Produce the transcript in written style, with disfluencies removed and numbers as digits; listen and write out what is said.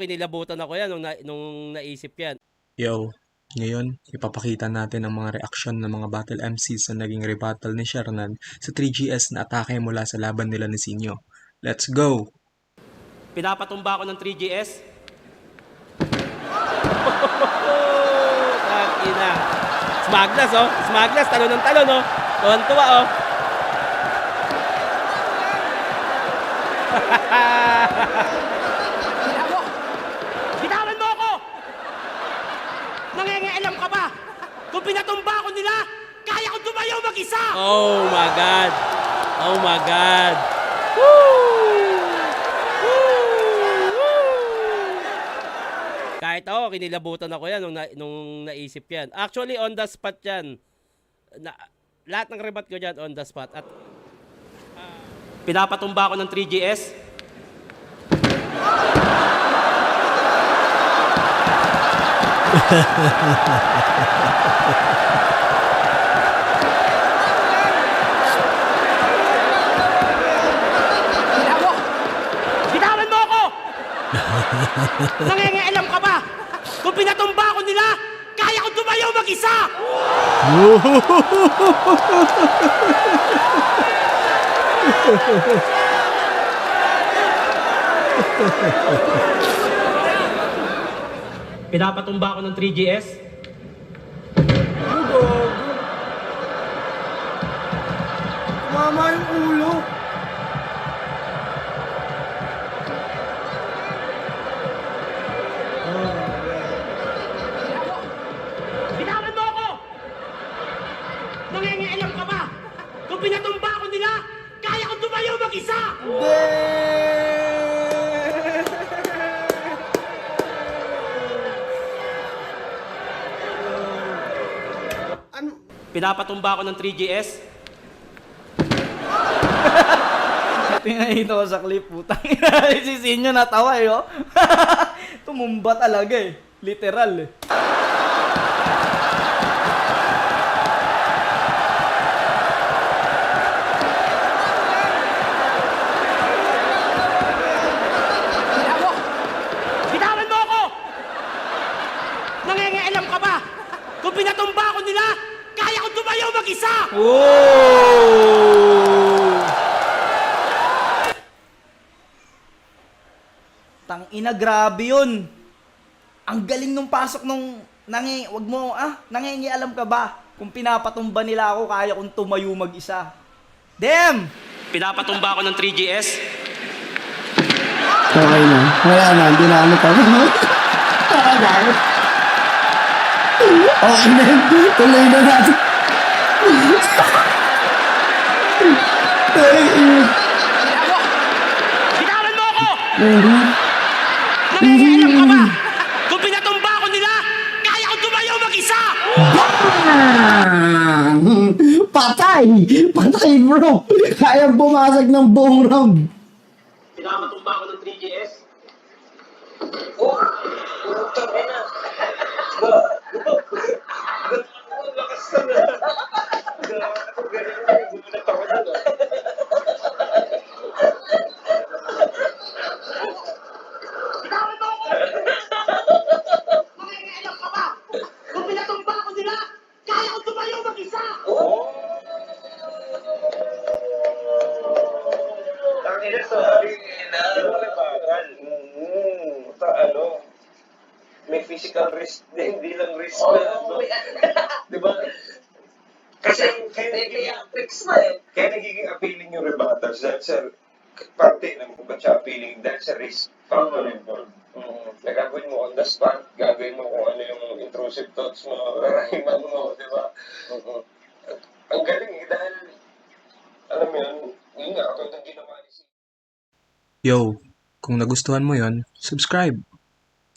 kinilabutan ako yan nung naisip yan. Yo, ngayon, ipapakita natin ang mga reaksyon ng mga battle MCs na naging rebuttal ni Shernan sa 3GS na atake mula sa laban nila ni Sinyo. Let's go! Pinapatumba ako ng 3GS. Ina. Smaglas, oh. Smaglas, talon ng talon, oh. Tuwan-tuwa, oh. Bitawan mo ako! Nangingialam ka ba? Kung pinatumba ako nila, kaya ko tumayo mag-isa! Oh my God! Oh my God! Woo! Kahit ako, kinilabutan ako yan nung naisip yan. Actually, on the spot yan. Lahat ng rebat ko dyan, on the spot. At pinapatumba ako ng 3GS. Bitawan mo ako! Nangingialam ka ba? Kung pinatumba ko nila, kaya ko tumayo mag-isa! Pinapatumba ako ng 3GS. Mama yung ulo. Bitawan mo ako! Nangingialam ka ba? Kung pinatumba ko nila, kaya ko tumayo mag-isa! Ano? Pinapatumba ako ng 3GS. Pinahito ko sa clip, putang ina. Si Sinyo natawa eh, oh. Tumumba talaga eh. Literal eh. Bitawan mo ako! Nangingialam ka ba? Kung pinatumba ko nila, kaya ko tumayo mag-isa! Tang ina, grabe yun. Ang galing nung pasok nung nangingialam ka ba? Kung pinapatumba nila ako, kaya kong tumayo mag-isa. Damn! Pinapatumba ako ng 3GS. Okay na. Wala na. Hindi na ano pa. Okay na. Okay na. Tuloy na natin. Bitawan mo ako! Nangingialam ka ba? Kung pinatumba ko nila, kaya ko tumayo mag-isa! Bang! Patay! Patay bro! Kaya bumasag ng buong round. Pinapatumba ako ng 3GS. Bitawan mo ako! Nangingialam ka ba? Kung pinatumba ko nila, kaya ko tumayo mag-isa! Tangina, sorry na. Sa ano, may physical risk din, hindi lang risk na. Di ba? Kasi kaya nagiging appealing yung rebuttals dahil sa parte ng kung ba't siya appealing dahil sa risk factor involved. Nagagawin mo on the spot, gagawin mo kung ano yung intrusive thoughts mo, rarahiman mo, di ba? Ang galing eh, dahil alam mo yun nga, ako itong ginawa ni Yo, kung nagustuhan mo yon, subscribe!